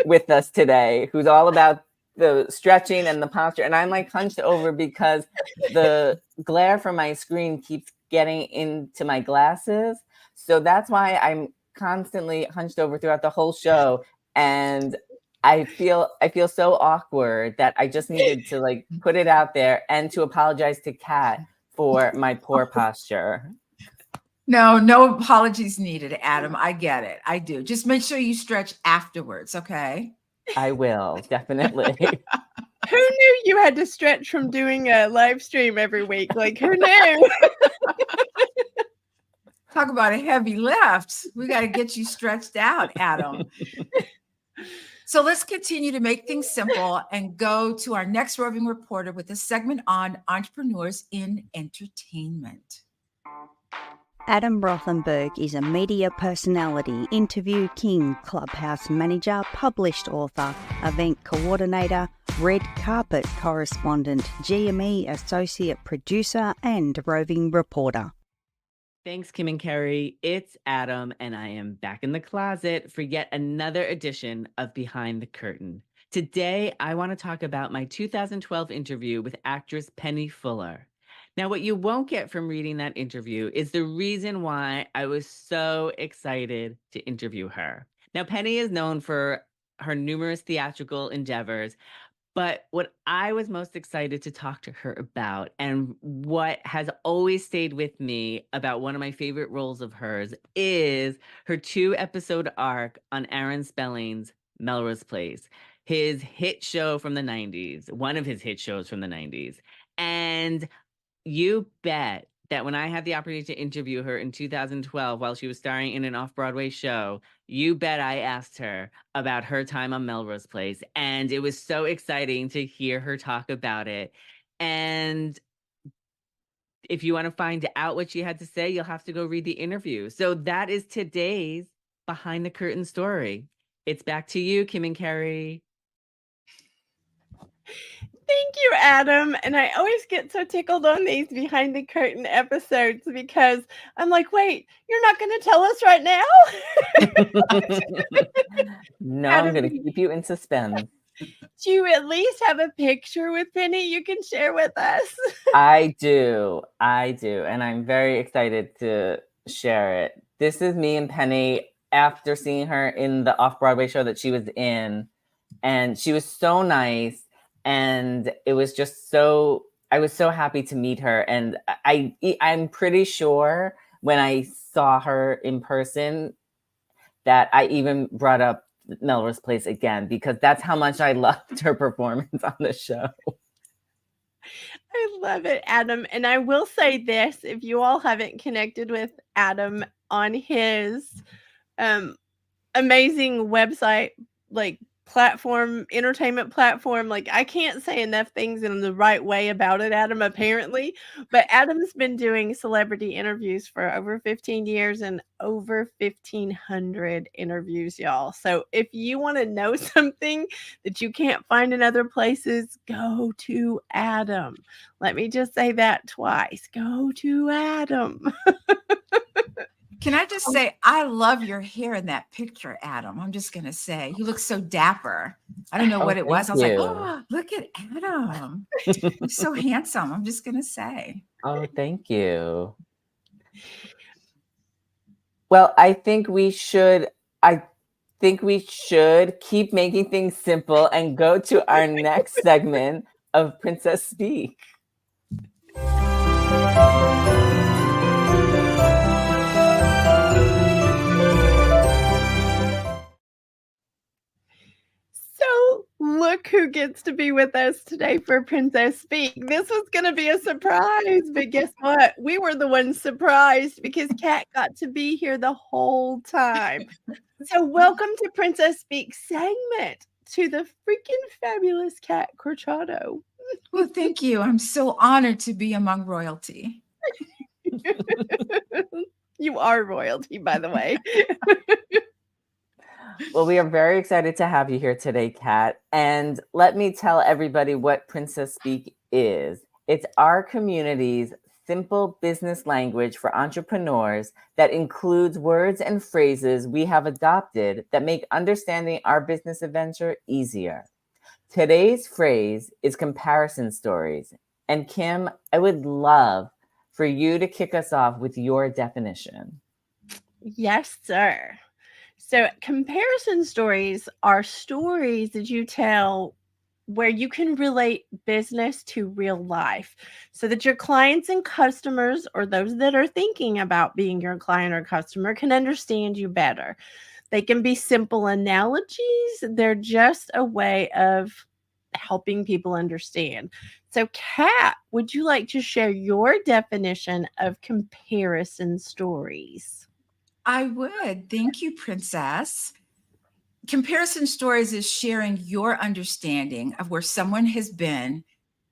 S2: with us today who's all about the stretching and the posture. And I'm like hunched over because the glare from my screen keeps getting into my glasses. So that's why I'm constantly hunched over throughout the whole show. And I feel so awkward that I just needed to like put it out there and to apologize to Kat for my poor posture.
S1: no apologies needed, Adam. I get it. I do. Just make sure you stretch afterwards, okay?
S2: I will, definitely.
S8: Who knew you had to stretch from doing a live stream every week? Like, who knew?
S1: Talk about a heavy lift. We got to get you stretched out, Adam. So let's continue to make things simple and go to our next roving reporter with a segment on entrepreneurs in entertainment.
S9: Adam Rothenberg is a media personality, interview king, clubhouse manager, published author, event coordinator, red carpet correspondent, GME associate producer, and roving reporter.
S2: Thanks, Kim and Kerry. It's Adam, and I am back in the closet for yet another edition of Behind the Curtain. Today, I want to talk about my 2012 interview with actress Penny Fuller. Now, what you won't get from reading that interview is the reason why I was so excited to interview her. Now, Penny is known for her numerous theatrical endeavors, but what I was most excited to talk to her about, and what has always stayed with me about one of my favorite roles of hers, is her 2-episode arc on Aaron Spelling's Melrose Place, his hit show from the 90s, one of his hit shows from the 90s. And you bet that when I had the opportunity to interview her in 2012 while she was starring in an off-Broadway show, you bet I asked her about her time on Melrose Place. And it was so exciting to hear her talk about it. And if you want to find out what she had to say, you'll have to go read the interview. So that is today's Behind the Curtain story. It's back to you, Kim and Kerry.
S8: Thank you, Adam. And I always get so tickled on these Behind the Curtain episodes because I'm like, wait, you're not going to tell us right now?
S2: No,
S8: Adam,
S2: I'm going to keep you in suspense.
S8: Do you at least have a picture with Penny you can share with us?
S2: I do. And I'm very excited to share it. This is me and Penny after seeing her in the off-Broadway show that she was in. And she was so nice. And it was just I was so happy to meet her. And I'm pretty sure when I saw her in person that I even brought up Melrose Place again, because that's how much I loved her performance on the show.
S8: I love it, Adam. And I will say this, if you all haven't connected with Adam on his amazing website, like entertainment platform, like I can't say enough things in the right way about it, Adam, apparently. But Adam's been doing celebrity interviews for over 15 years and over 1,500 interviews, y'all. So if you want to know something that you can't find in other places, go to Adam. Let me just say that twice. Go to Adam.
S1: Can I just say, I love your hair in that picture, Adam. I'm just going to say, you look so dapper. I don't know what it was. I was like, oh, look at Adam. You're so handsome. I'm just going to say.
S2: Oh, thank you. Well, I think we should keep making things simple and go to our next segment of Princess Speak.
S8: So look who gets to be with us today for Princess Speak. This was going to be a surprise, but guess what? We were the ones surprised because Kat got to be here the whole time. So welcome to Princess Speak segment to the freaking fabulous Kat Corchado.
S1: Well, thank you. I'm so honored to be among royalty.
S8: You are royalty, by the way.
S2: Well, we are very excited to have you here today, Kat. And let me tell everybody what Princess Speak is. It's our community's simple business language for entrepreneurs that includes words and phrases we have adopted that make understanding our business adventure easier. Today's phrase is comparison stories. And Kim, I would love for you to kick us off with your definition.
S8: Yes, sir. So comparison stories are stories that you tell where you can relate business to real life so that your clients and customers, or those that are thinking about being your client or customer, can understand you better. They can be simple analogies. They're just a way of helping people understand. So Kat, would you like to share your definition of comparison stories?
S1: I would. Thank you, Princess. Comparison stories is sharing your understanding of where someone has been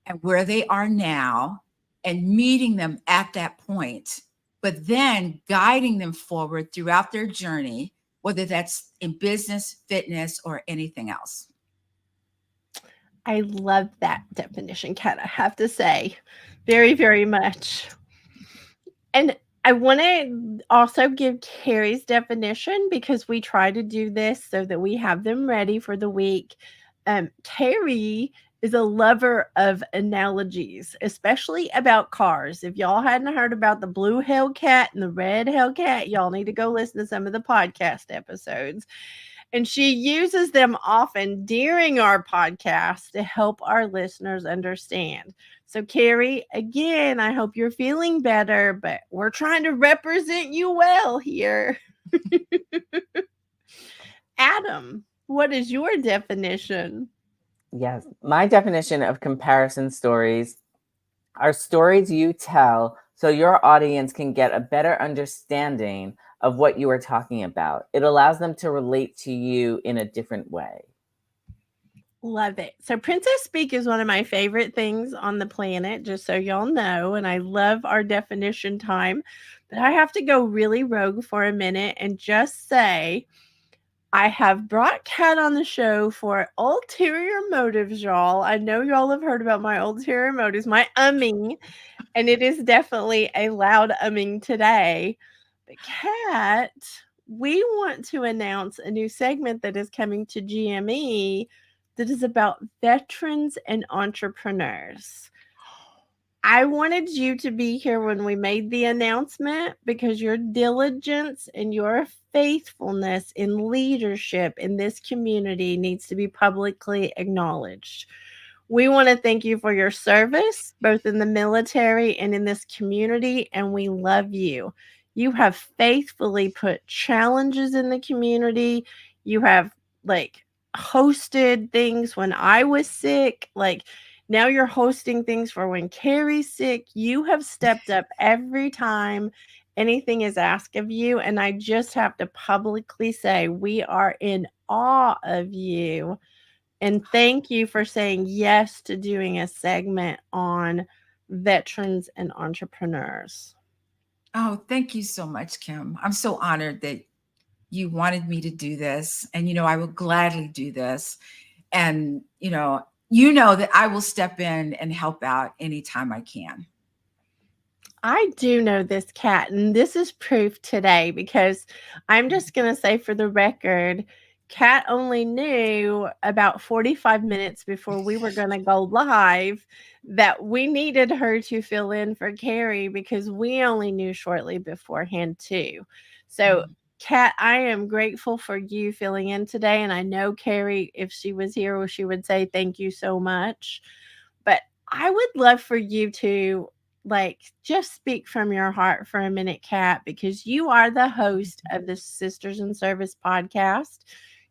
S1: and where they are now, and meeting them at that point but then guiding them forward throughout their journey, whether that's in business, fitness, or anything else.
S8: I love that definition, Kat, I have to say. Very, very much. And I want to also give Carrie's definition because we try to do this so that we have them ready for the week. Carrie is a lover of analogies, especially about cars. If y'all hadn't heard about the blue Hellcat and the red Hellcat, y'all need to go listen to some of the podcast episodes. And she uses them often during our podcast to help our listeners understand. So, Carrie, again, I hope you're feeling better, but we're trying to represent you well here. Adam, what is your definition?
S2: Yes, my definition of comparison stories are stories you tell so your audience can get a better understanding of what you are talking about. It allows them to relate to you in a different way.
S8: Love it. So Princess Speak is one of my favorite things on the planet, just so y'all know. And I love our definition time. But I have to go really rogue for a minute and just say I have brought Kat on the show for ulterior motives, y'all. I know y'all have heard about my ulterior motives, my umming, and it is definitely a loud umming today. But Kat, we want to announce a new segment that is coming to GME that is about veterans and entrepreneurs. I wanted you to be here when we made the announcement because your diligence and your faithfulness in leadership in this community needs to be publicly acknowledged. We want to thank you for your service, both in the military and in this community, and we love you. You have faithfully put challenges in the community. You have hosted things when I was sick. Now you're hosting things for when Carrie's sick. You have stepped up every time anything is asked of you. And I just have to publicly say we are in awe of you. And thank you for saying yes to doing a segment on veterans and entrepreneurs.
S1: Oh, thank you so much, Kim. I'm so honored that you wanted me to do this. And, I will gladly do this. And, you know that I will step in and help out anytime I can.
S8: I do know this, Kat, and this is proof today because I'm just going to say for the record, Kat only knew about 45 minutes before we were going to go live that we needed her to fill in for Carrie because we only knew shortly beforehand too. So, Kat, I am grateful for you filling in today. And I know Carrie, if she was here, she would say thank you so much. But I would love for you to just speak from your heart for a minute, Kat, because you are the host of the Sisters in Service podcast.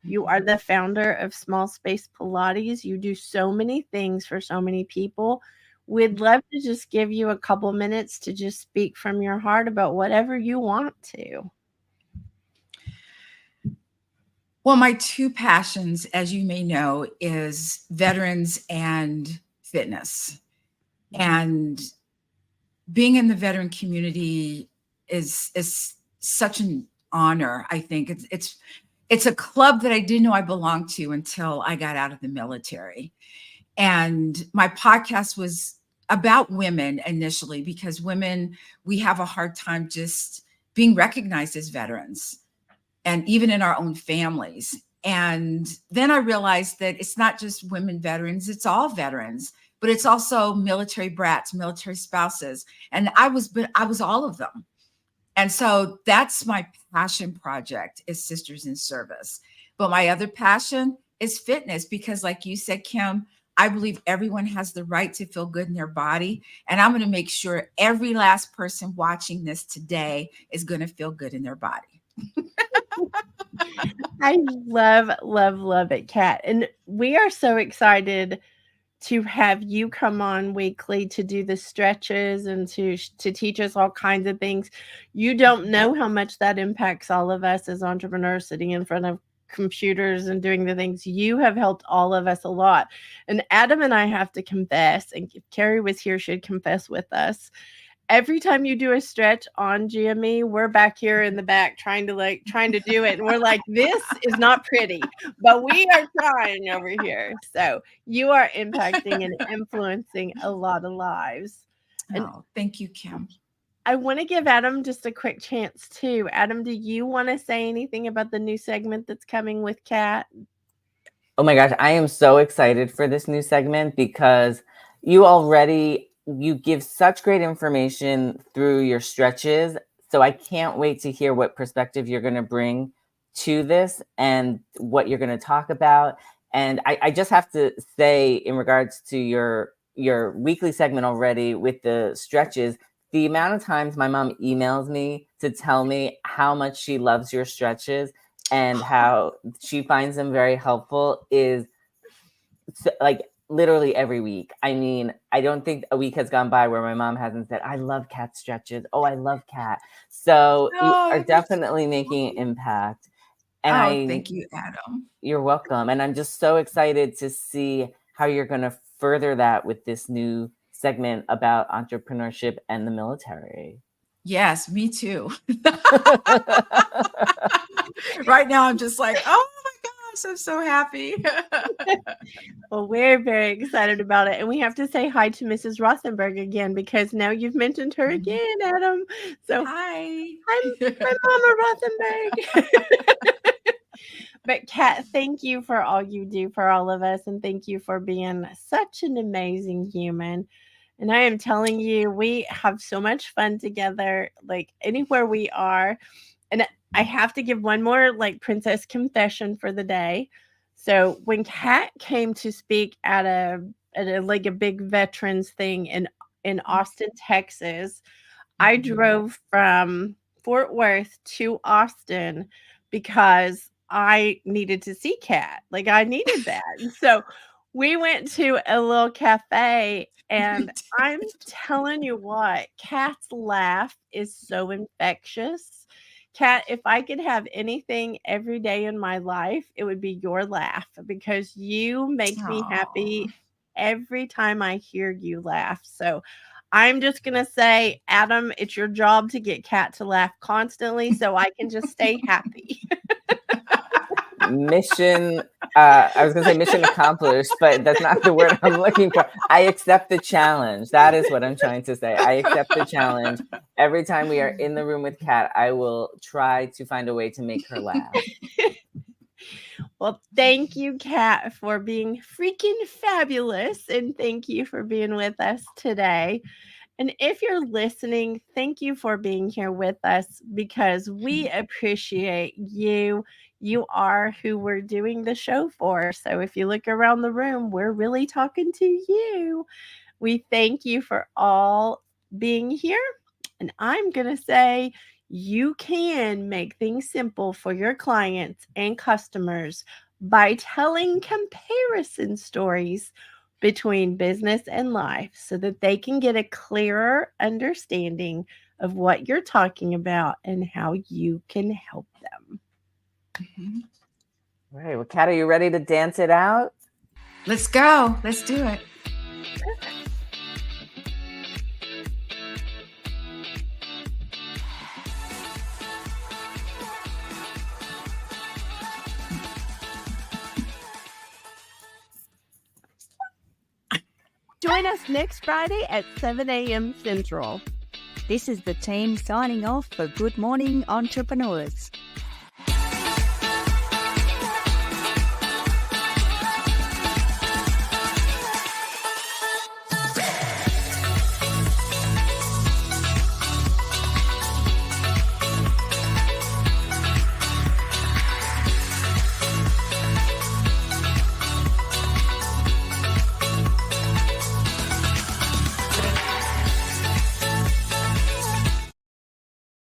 S8: You are the founder of Small Space Pilates. You do so many things for so many people. We'd love to just give you a couple minutes to just speak from your heart about whatever you want to.
S1: Well, my two passions, as you may know, is veterans and fitness. And being in the veteran community is such an honor. I think it's a club that I didn't know I belonged to until I got out of the military. And my podcast was about women initially because women, we have a hard time just being recognized as veterans, and even in our own families. And then I realized that it's not just women veterans, it's all veterans, but it's also military brats, military spouses. And I was all of them. And so that's my passion project, is Sisters in Service. But my other passion is fitness, because like you said, Kim, I believe everyone has the right to feel good in their body. And I'm going to make sure every last person watching this today is going to feel good in their body.
S8: I love it, Kat. And we are so excited to have you come on weekly to do the stretches and to teach us all kinds of things. You don't know how much that impacts all of us as entrepreneurs sitting in front of computers and doing the things. You have helped all of us a lot. And Adam and I have to confess, and if Carrie was here, she'd confess with us. every time you do a stretch on GME, we're back here in the back trying to do it. And we're like, this is not pretty, but we are trying over here. So you are impacting and influencing a lot of lives. And
S1: Oh, thank you, Kim.
S8: I want to give Adam just a quick chance too. Adam, do you want to say anything about the new segment that's coming with Kat?
S2: Oh my gosh, I am so excited for this new segment because you give such great information through your stretches. So I can't wait to hear what perspective you're going to bring to this and what you're going to talk about. And I just have to say, in regards to your weekly segment already with the stretches, the amount of times my mom emails me to tell me how much she loves your stretches and how she finds them very helpful is like literally every week. I mean, I don't think a week has gone by where my mom hasn't said, I love Kat stretches. Oh, I love Kat. So you are definitely making an impact. And
S1: thank you, Adam.
S2: You're welcome. And I'm just so excited to see how you're going to further that with this new segment about entrepreneurship and the military.
S1: Yes, me too. Right now, I'm just like, oh my gosh, I'm so happy.
S8: Well, we're very excited about it. And we have to say hi to Mrs. Rothenberg again, because now you've mentioned her again, Adam. So
S1: hi.
S8: I'm Mama Rothenberg. But Kat, thank you for all you do for all of us. And thank you for being such an amazing human. And I am telling you, we have so much fun together, like anywhere we are. And I have to give one more like princess confession for the day. So when Kat came to speak at a big veterans thing in Austin, Texas, I drove from Fort Worth to Austin because I needed to see Kat. Like I needed that. And so we went to a little cafe, and I'm telling you what, Kat's laugh is so infectious. Kat, if I could have anything every day in my life, it would be your laugh, because you make me happy every time I hear you laugh. So I'm just going to say, Adam, it's your job to get Kat to laugh constantly so I can just stay happy.
S2: Mission, I was going to say mission accomplished, but that's not the word I'm looking for. I accept the challenge. That is what I'm trying to say. I accept the challenge. Every time we are in the room with Kat, I will try to find a way to make her laugh.
S8: Well, thank you, Kat, for being freaking fabulous. And thank you for being with us today. And if you're listening, thank you for being here with us, because we appreciate you. You are who we're doing the show for. So if you look around the room, we're really talking to you. We thank you for all being here. And I'm going to say, you can make things simple for your clients and customers by telling comparison stories between business and life so that they can get a clearer understanding of what you're talking about and how you can help them.
S1: Mm-hmm.
S2: All right. Well, Kat, are you ready to dance it out?
S1: Let's go. Let's do it.
S10: Join us next Friday at 7 a.m. Central.
S9: This is the team signing off for Good Morning Entrepreneurs.